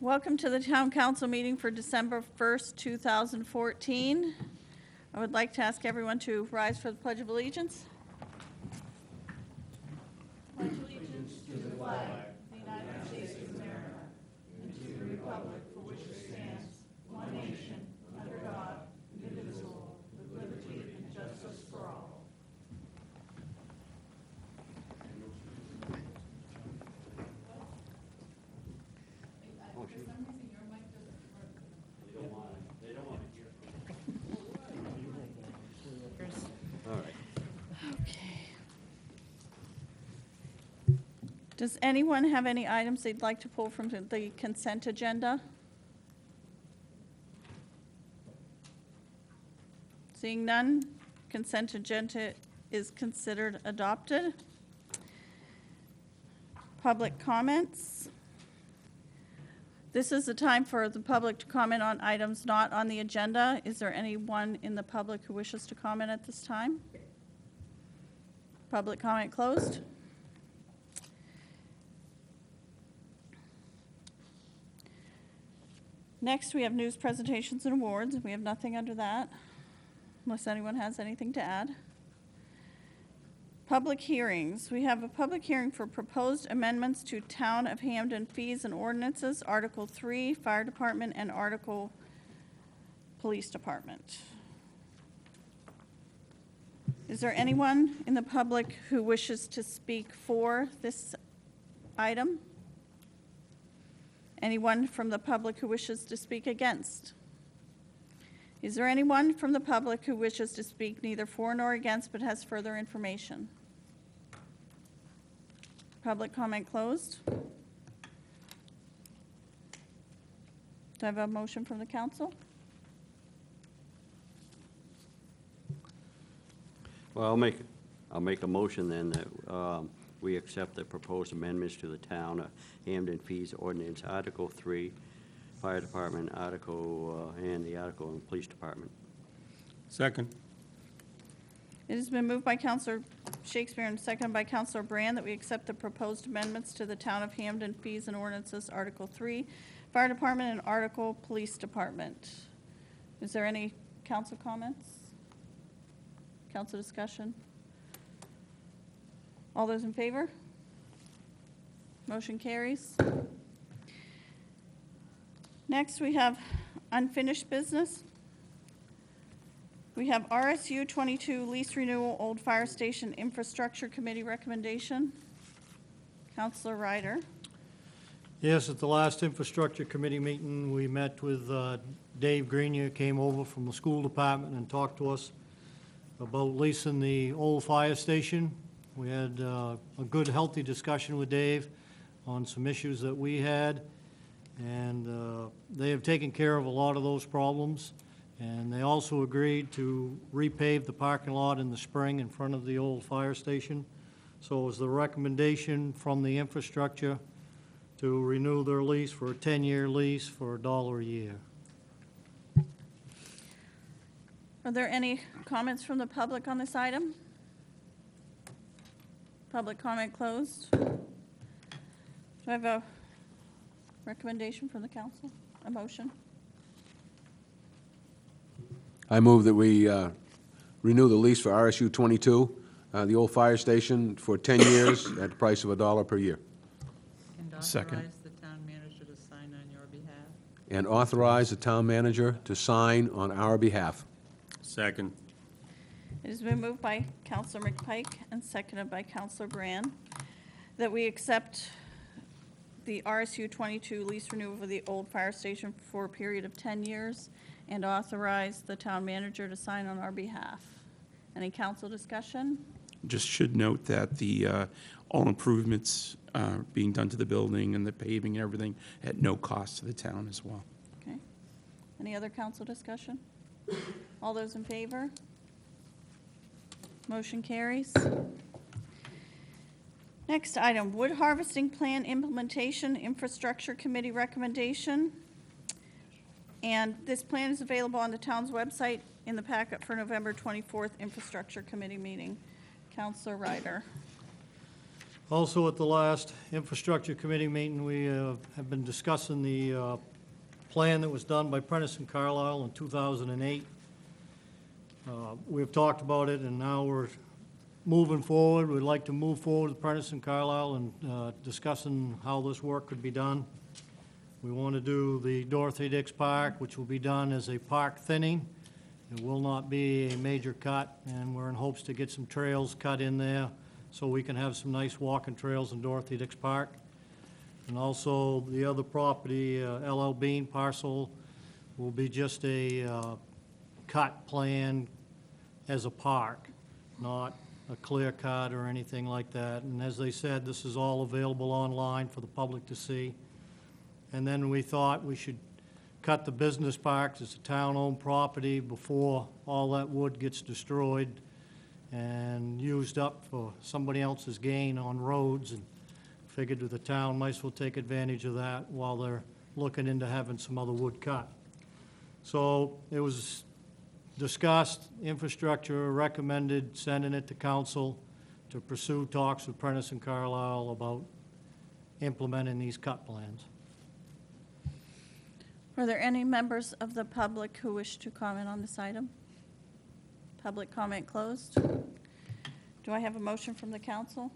Welcome to the Town Council meeting for December 1st, 2014. I would like to ask everyone to rise for the Pledge of Allegiance. Pledge allegiance to the flag of the United States of America and to the republic for which it stands, one nation, under God, indivisible, with liberty and justice for all. Does anyone have any items they'd like to pull from the consent agenda? Seeing none, consent agenda is considered adopted. Public comments. This is the time for the public to comment on items not on the agenda. Is there anyone in the public who wishes to comment at this time? Public comment closed. Next, we have news presentations and awards. We have nothing under that, unless anyone has anything to add. Public hearings. We have a public hearing for proposed amendments to Town of Hampden fees and ordinances, Article 3, Fire Department, and Article Police Department. Is there anyone in the public who wishes to speak for this item? Anyone from the public who wishes to speak against? Is there anyone from the public who wishes to speak neither for nor against but has further information? Public comment closed. Do I have a motion from the council? Well, I'll make a motion then that we accept the proposed amendments to the Town of Hampden Fees Ordinance, Article 3, Fire Department, and the Article in the Police Department. Second. It has been moved by Councilor Shakespeare and seconded by Councilor Brand that we accept the proposed amendments to the Town of Hampden Fees and Ordinances, Article 3, Fire Department, and Article Police Department. Is there any council comments? Council discussion? All those in favor? Motion carries. Next, we have unfinished business. We have RSU 22 lease renewal, Old Fire Station Infrastructure Committee recommendation. Councilor Ryder. Yes, at the last Infrastructure Committee meeting, we met with Dave Grenier, came over from the school department and talked to us about leasing the old fire station. We had a good, healthy discussion with Dave on some issues that we had, and they have taken care of a lot of those problems. And they also agreed to repave the parking lot in the spring in front of the old fire station. So it was the recommendation from the infrastructure to renew their lease for a 10-year lease for $1 a year. Are there any comments from the public on this item? Public comment closed. Do I have a recommendation from the council? A motion? I move that we renew the lease for RSU 22, the old fire station, for 10 years at the price of $1 per year. And Second. authorize the town manager to sign on your behalf. And authorize the town manager to sign on our behalf. Second. It has been moved by Councilor McPike and seconded by Councilor Brand that we accept the RSU 22 lease renewal for the old fire station for a period of 10 years and authorize the town manager to sign on our behalf. Any council discussion? Just should note that the all improvements being done to the building and the paving and everything at no cost to the town as well. Okay. Any other council discussion? All those in favor? Motion carries. Next item, Wood Harvesting Plan Implementation Infrastructure Committee recommendation. And this plan is available on the town's website in the packet for November 24th Infrastructure Committee meeting. Councilor Ryder. Also, at the last Infrastructure Committee meeting, we have been discussing the plan that was done by Prentice and Carlisle in 2008. We've talked about it, and now we're moving forward. We'd like to move forward with Prentice and Carlisle and discussing how this work could be done. We want to do the Dorothy Dix Park, which will be done as a park thinning. It will not be a major cut, and we're in hopes to get some trails cut in there so we can have some nice walking trails in Dorothy Dix Park. And also, the other property, LL Bean parcel, will be just a cut plan as a park, not a clear cut or anything like that. And as they said, this is all available online for the public to see. And then we thought we should cut the business parks as a town-owned property before all that wood gets destroyed and used up for somebody else's gain on roads, and figured that the town might as well take advantage of that while they're looking into having some other wood cut. So it was discussed, infrastructure recommended sending it to council to pursue talks with Prentice and Carlisle about implementing these cut plans. Are there any members of the public who wish to comment on this item? Public comment closed. Do I have a motion from the council?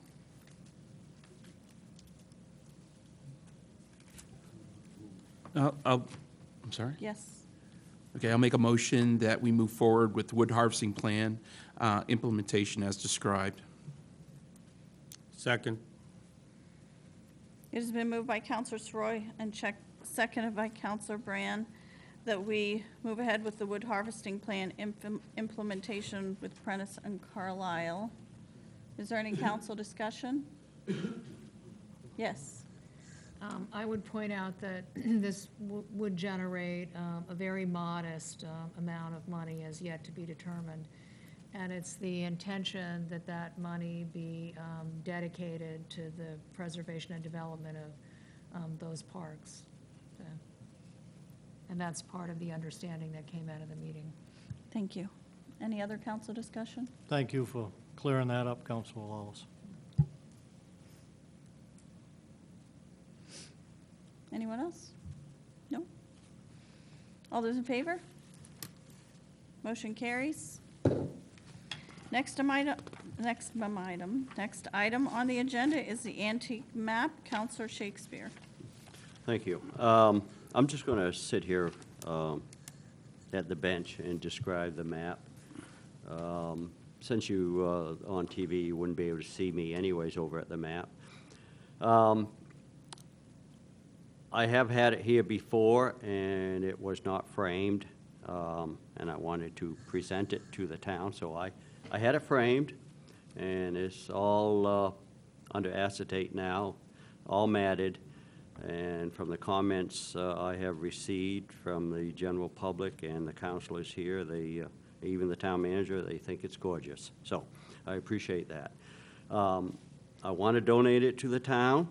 I'm sorry? Yes. Okay, I'll make a motion that we move forward with the wood harvesting plan implementation as described. Second. It has been moved by Counselor Sroy and seconded by Counselor Brand that we move ahead with the wood harvesting plan implementation with Prentice and Carlisle. Is there any council discussion? Yes. I would point out that this would generate a very modest amount of money as yet to be determined. And it's the intention that that money be dedicated to the preservation and development of those parks. And that's part of the understanding that came out of the meeting. Thank you. Any other council discussion? Thank you for clearing that up, Councilor Wallace. Anyone else? No? All those in favor? Motion carries. Next item on the agenda is the antique map. Counselor Shakespeare. Thank you. I'm just going to sit here at the bench and describe the map. Since you on TV, you wouldn't be able to see me anyways over at the map. I have had it here before, and it was not framed, and I wanted to present it to the town, so I had it framed, and it's all under acetate now, all matted. And from the comments I have received from the general public and the councilors here, even the town manager, they think it's gorgeous. So I appreciate that. I want to donate it to the town.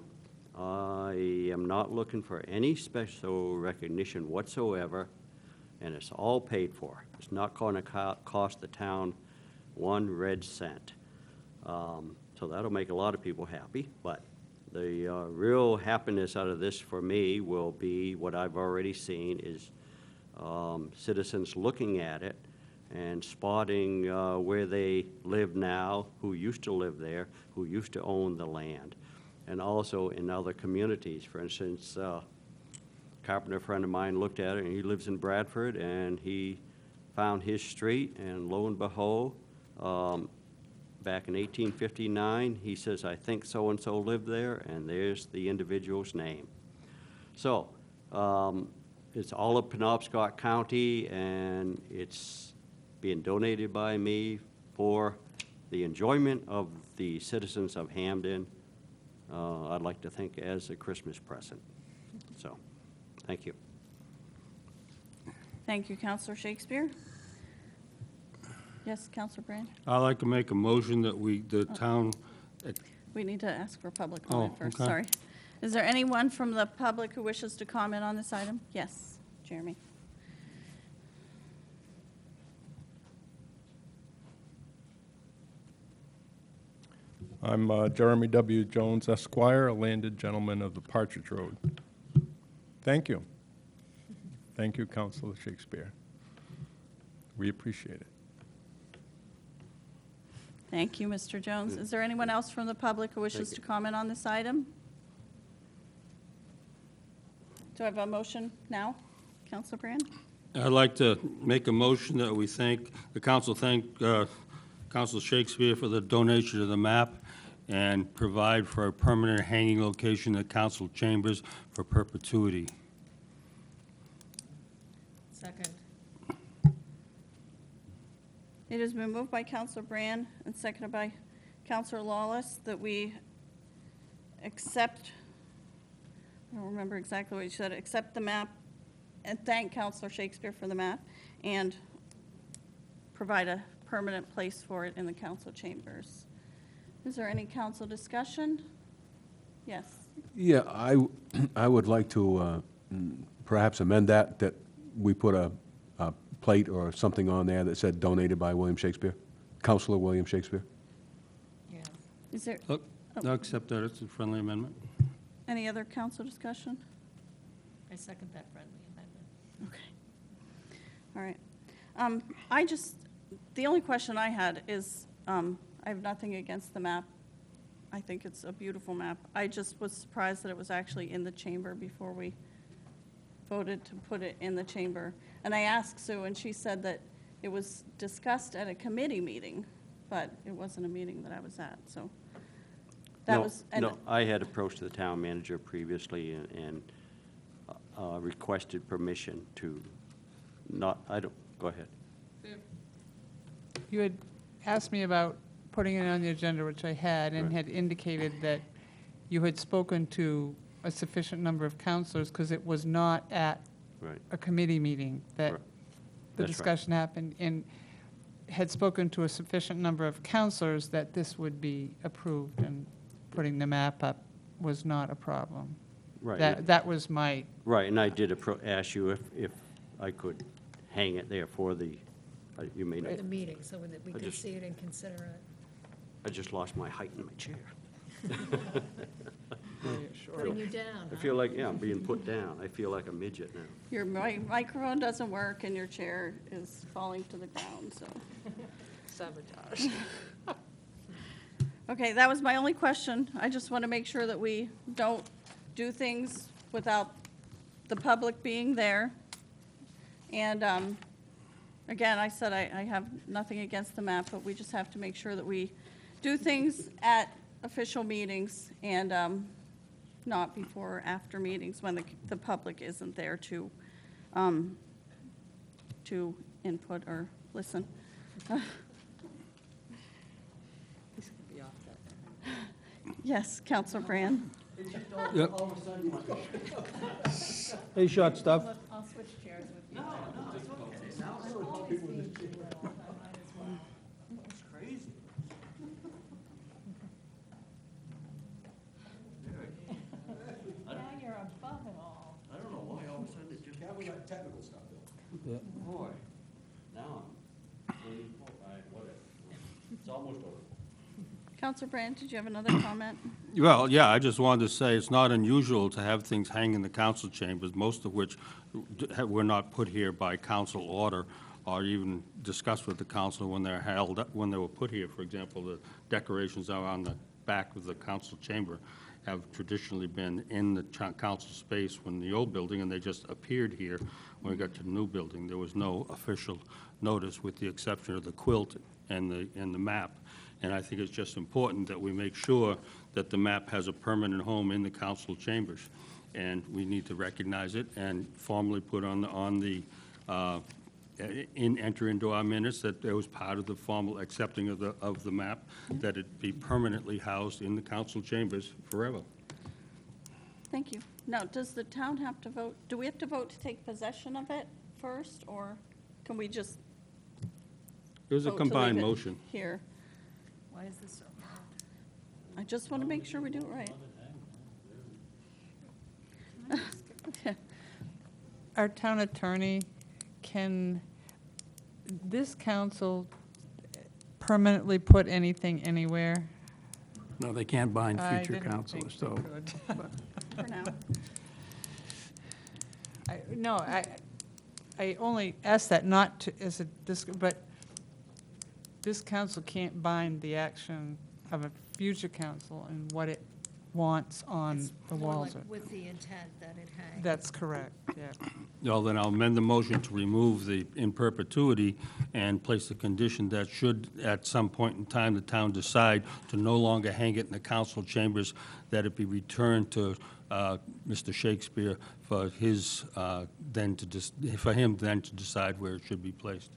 I am not looking for any special recognition whatsoever, and it's all paid for. It's not going to cost the town 1 red cent. So that'll make a lot of people happy, but the real happiness out of this for me will be what I've already seen is citizens looking at it and spotting where they live now, who used to live there, who used to own the land, and also in other communities. For instance, a carpenter friend of mine looked at it, and he lives in Bradford, and he found his street, and lo and behold, back in 1859, he says, I think so-and-so lived there, and there's the individual's name. So it's all of Penobscot County, and it's being donated by me for the enjoyment of the citizens of Hampden. I'd like to think as a Christmas present. So, thank you. Thank you, Counselor Shakespeare. Yes, Counselor Brand? I'd like to make a motion that the town, We need to ask for public comment Oh, first, okay. sorry. Is there anyone from the public who wishes to comment on this item? Yes, Jeremy. I'm Jeremy W. Jones Esquire, a landed gentleman of the Partridge Road. Thank you. Thank you, Councilor Shakespeare. We appreciate it. Thank you, Mr. Jones. Is there anyone else from the public who wishes to comment on this item? Do I have a motion now? Councilor Brand? I'd like to make a motion that we thank, the council thank Council Shakespeare for the donation of the map and provide for a permanent hanging location at council chambers for perpetuity. Second. It has been moved by Councilor Brand and seconded by Councilor Lawless that we accept, I don't remember exactly what you said, accept the map and thank Councilor Shakespeare for the map and provide a permanent place for it in the council chambers. Is there any council discussion? Yes. Yeah, I would like to perhaps amend that we put a plate or something on there that said donated by William Shakespeare, Councilor William Shakespeare. Yeah. Is there Look, I'll accept that. It's a friendly amendment. any other council discussion? I second that friendly amendment. Okay. All right. The only question I had is, I have nothing against the map. I think it's a beautiful map. I just was surprised that it was actually in the chamber before we voted to put it in the chamber. And I asked Sue, and she said that it was discussed at a committee meeting, but it wasn't a meeting that I was at, so. That No, was. and- No, I had approached the town manager previously and requested permission to not, go ahead. You had asked me about putting it on the agenda, which I had, and Right. had indicated that you had spoken to a sufficient number of counselors, because it was not at Right. a committee meeting that Right. the That's right. discussion happened, and had spoken to a sufficient number of counselors that this would be approved, and putting the map up was not a problem. Right. That was my, Right, and I did ask you if I could hang it there for the, you may know, The meeting, so that we I could just- see it and consider it. I just lost my height in my chair. Putting you down, I huh? feel like, yeah, I'm being put down. I feel like a midget now. Your microphone doesn't work and your chair is falling to the ground, so. sabotage. Okay, that was my only question. I just want to make sure that we don't do things without the public being there. And again, I said I have nothing against the map, but we just have to make sure that we do things at official meetings and not before or after meetings when the public isn't there to input or listen. Yes, Counselor Brand. Yep. Hey, short stuff. I'll switch chairs with you. Now you're above it all. I don't know why all of a sudden it just. Yeah, we got technical stuff, Bill. Boy, now I'm, whatever. It's almost over. Counselor Brand, did you have another comment? Well, yeah, I just wanted to say it's not unusual to have things hang in the council chambers, most of which were not put here by council order or even discussed with the council when they're held, when they were put here. For example, the decorations are on the back of the council chamber have traditionally been in the council space when the old building, and they just appeared here when we got to the new building. There was no official notice with the exception of the quilt and the map. And I think it's just important that we make sure that the map has a permanent home in the council chambers. And we need to recognize it and formally put enter into our minutes that it was part of the formal accepting of the map, that it be permanently housed in the council chambers forever. Thank you. Now, does the town have to vote? Do we have to vote to take possession of it first, or can we just It was a vote to leave combined it motion. here? Why is this so hard? I just want to make sure we do it right. Our town attorney, can this council permanently put anything anywhere? No, they can't bind I future didn't councilors, think so. we could. For now. No, I only asked that not to, as a, but this council can't bind the action of a future council and what it wants on It's the more walls. like with the intent that it hangs. That's correct, yeah. Well, then I'll amend the motion to remove the in perpetuity and place the condition that should, at some point in time, the town decide to no longer hang it in the council chambers, that it be returned to Mr. Shakespeare for his, for him then to decide where it should be placed.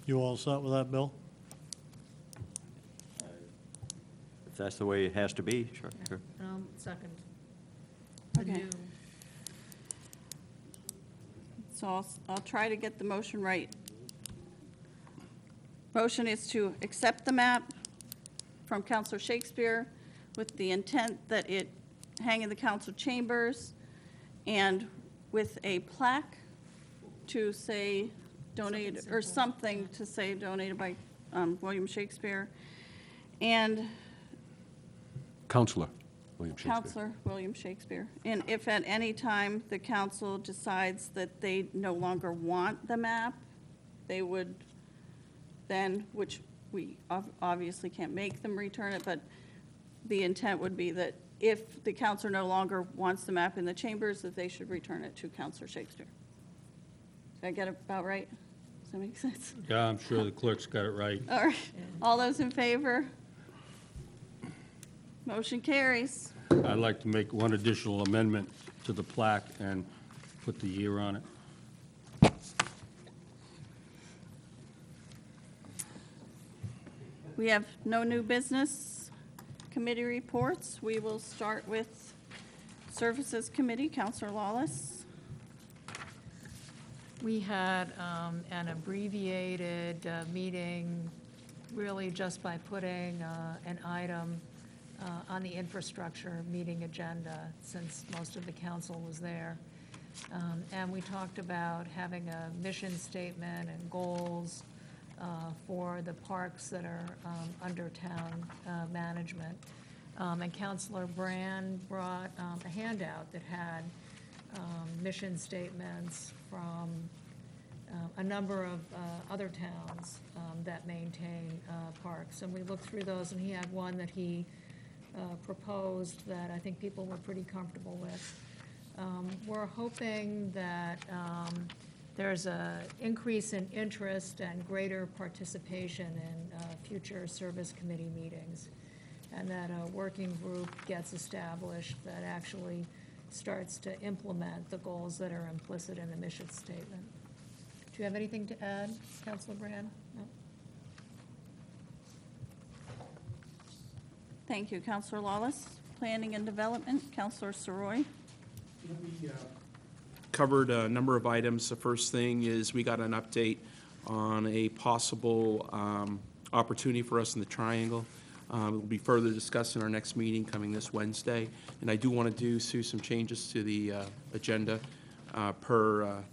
You all set with that, Bill? If that's the way it has to be, sure, sure. Second. The Okay. new, So I'll try to get the motion right. Motion is to accept the map from Counselor Shakespeare with the intent that it hang in the council chambers and with a plaque to say donated, or something to say donated by William Shakespeare. And Counselor William Shakespeare. Counselor William Shakespeare. And if at any time the council decides that they no longer want the map, they would then, which we obviously can't make them return it, but the intent would be that if the council no longer wants the map in the chambers, that they should return it to Counselor Shakespeare. Did I get it about right? Does that make sense? Yeah, I'm sure the clerk's got it right. All right. All those in favor? Motion carries. I'd like to make one additional amendment to the plaque and put the year on it. We have no new business committee reports. We will start with Services Committee. Counselor Lawless. we had an abbreviated meeting, really just by putting an item on the infrastructure meeting agenda, since most of the council was there. And we talked about having a mission statement and goals for the parks that are under town management. And Councilor Brand brought a handout that had mission statements from a number of other towns that maintain parks. And we looked through those, and he had one that he proposed that I think people were pretty comfortable with. We're hoping that there's an increase in interest and greater participation in future service committee meetings, and that a working group gets established that actually starts to implement the goals that are implicit in the mission statement. Do you have anything to add, Councilor Brand? No? Thank you. Counselor Lawless. Planning and Development, Counselor Soroy. Covered a number of items. The first thing is we got an update on a possible opportunity for us in the Triangle. It will be further discussed in our next meeting coming this Wednesday. And I do want to do, Sue, some changes to the agenda per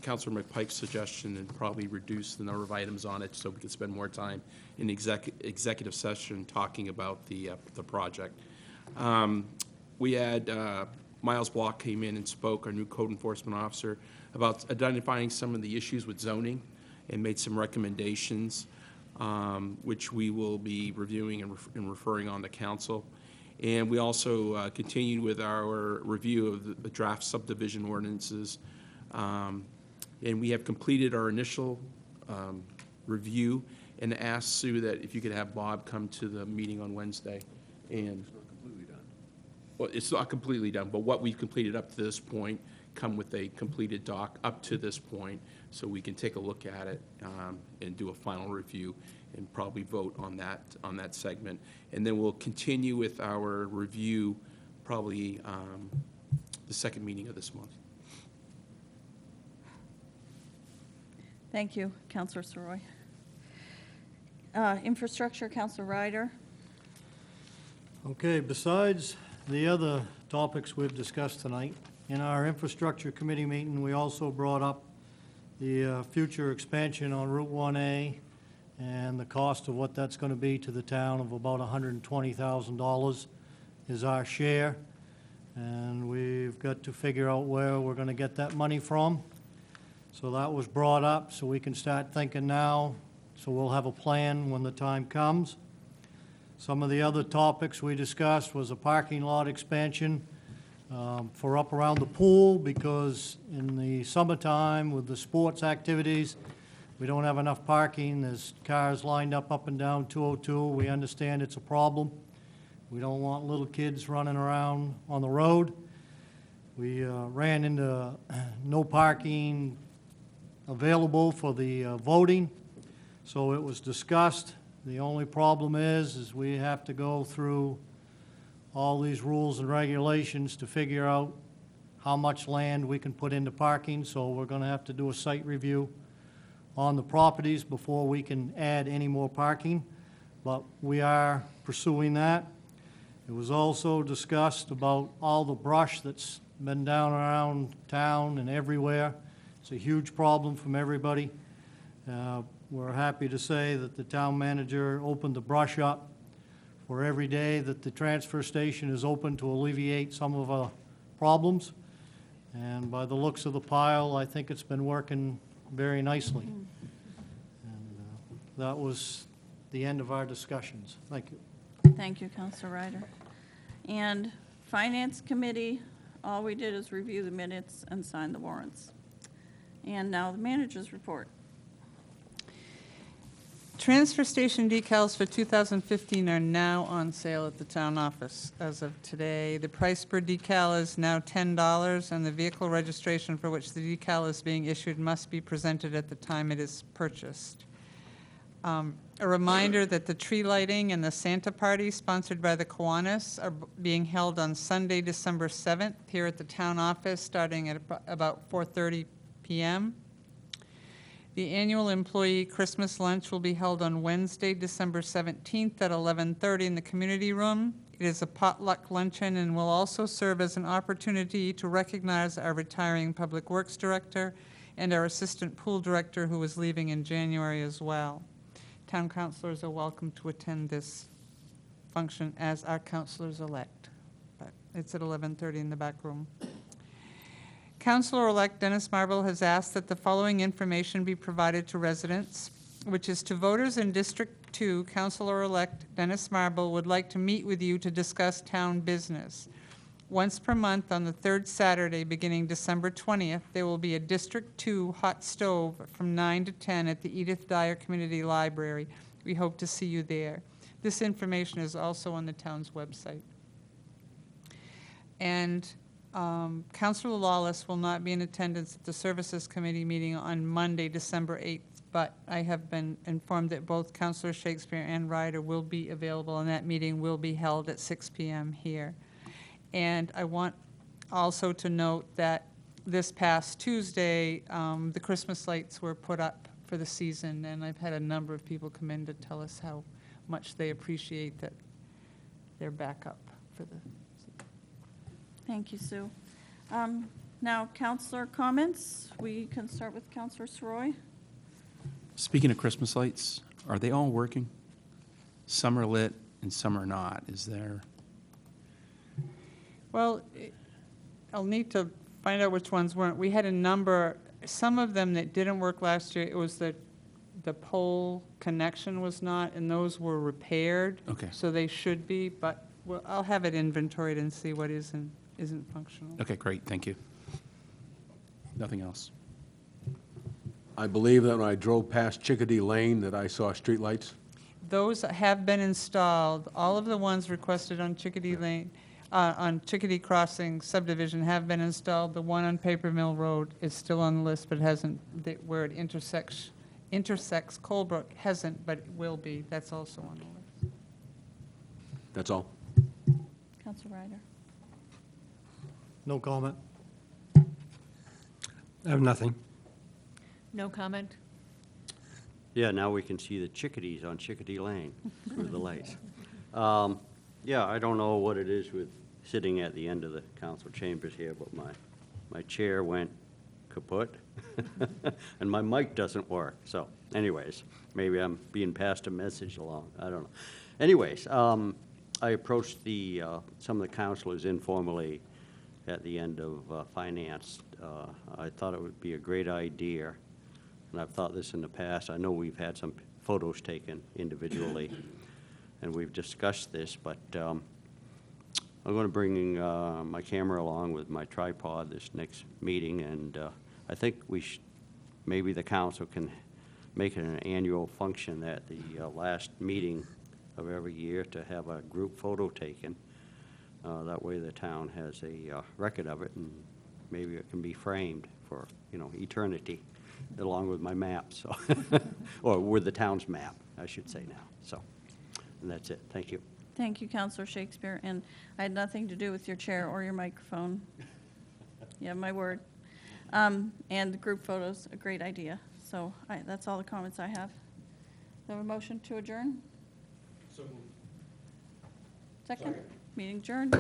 Councilor McPike's suggestion, and probably reduce the number of items on it so we can spend more time in executive session talking about the project. We had Miles Block came in and spoke, our new code enforcement officer, about identifying some of the issues with zoning and made some recommendations, which we will be reviewing and referring on to council. And we also continued with our review of the draft subdivision ordinances. And we have completed our initial review, and asked Sue that if you could have Bob come to the meeting on Wednesday. And well, it's not completely done, but what we've completed up to this point, come with a completed doc up to this point, so we can take a look at it and do a final review and probably vote on that segment. And then we'll continue with our review probably the second meeting of this month. Thank you, Counselor Soroy. Infrastructure, Counselor Ryder. Okay, besides the other topics we've discussed tonight, in our infrastructure committee meeting, we also brought up the future expansion on Route 1A and and the cost of what that's going to be to the town of about $120,000 is our share. And we've got to figure out where we're going to get that money from. So that was brought up, so we can start thinking now, so we'll have a plan when the time comes. Some of the other topics we discussed was a parking lot expansion for up around the pool, because in the summertime with the sports activities, we don't have enough parking. There's cars lined up and down 202. We understand it's a problem. We don't want little kids running around on the road. We ran into no parking available for the voting, so it was discussed. The only problem is we have to go through all these rules and regulations to figure out how much land we can put into parking, so we're going to have to do a site review on the properties before we can add any more parking, but we are pursuing that. It was also discussed about all the brush that's been down around town and everywhere. It's a huge problem from everybody. We're happy to say that the town manager opened the brush up for every day that the transfer station is open to alleviate some of our problems. And by the looks of the pile, I think it's been working very nicely. And that was the end of our discussions. Thank you. Thank you, Counselor Ryder. And Finance Committee, all we did is review the minutes and sign the warrants. And now the manager's report. Transfer station decals for 2015 are now on sale at the town office as of today. The price per decal is now $10, and the vehicle registration for which the decal is being issued must be presented at the time it is purchased. A reminder that the tree lighting and the Santa party sponsored by the Kiwanis are being held on Sunday, December 7th here at the town office, starting at about 4:30 p.m. The annual employee Christmas lunch will be held on Wednesday, December 17th at 11:30 in the community room. It is a potluck luncheon and will also serve as an opportunity to recognize our retiring Public Works Director and our Assistant Pool Director, who is leaving in January as well. Town councilors are welcome to attend this function as our councilors-elect, but it's at 11:30 in the back room. Councilor-elect Dennis Marble has asked that the following information be provided to residents, which is to voters in District 2, Councilor-elect Dennis Marble would like to meet with you to discuss town business. Once per month on the third Saturday beginning December 20th, there will be a District 2 hot stove from 9 to 10 at the Edith Dyer Community Library. We hope to see you there. This information is also on the town's website. And Councilor Lawless will not be in attendance at the Services Committee meeting on Monday, December 8th, but I have been informed that both Councilor Shakespeare and Ryder will be available, and that meeting will be held at 6 p.m. here. And I want also to note that this past Tuesday, the Christmas lights were put up for the season, and I've had a number of people come in to tell us how much they appreciate that they're back up for the season. Thank you, Sue. Now, counselor comments. We can start with Counselor Sroy. Speaking of Christmas lights, are they all working? Some are lit and some are not. Is there? Well, I'll need to find out which ones weren't. We had a number, some of them that didn't work last year. It was the pole connection was not, and those were repaired. Okay. So they should be, but I'll have it inventoried and see what isn't functional. Okay, great, thank you. Nothing else. I believe that when I drove past Chickadee Lane that I saw streetlights. Those have been installed. All of the ones requested on Chickadee Lane, on Chickadee Crossing subdivision have been installed. The one on Paper Mill Road is still on the list, but hasn't, where it intersects Colebrook hasn't, but it will be. That's also on the list. That's all. Counselor Ryder. No comment. I have nothing. No comment? Yeah, now we can see the chickadees on Chickadee Lane through the lights. Yeah, I don't know what it is with sitting at the end of the council chambers here, but my chair went kaput. And my mic doesn't work, so anyways, maybe I'm being passed a message along, I don't know. Anyways, I approached some of the counselors informally at the end of finance. I thought it would be a great idea, and I've thought this in the past. I know we've had some photos taken individually, and we've discussed this, but I'm going to bring my camera along with my tripod this next meeting, and I think maybe the council can make it an annual function at the last meeting of every year to have a group photo taken. That way the town has a record of it, and maybe it can be framed for, eternity, along with my map, so, or with the town's map, I should say now. So, and that's it. Thank you. Thank you, Counselor Shakespeare, and I had nothing to do with your chair or your microphone. You have my word. And the group photos, a great idea. So that's all the comments I have. Do I have a motion to adjourn? So moved. Second? Meeting adjourned.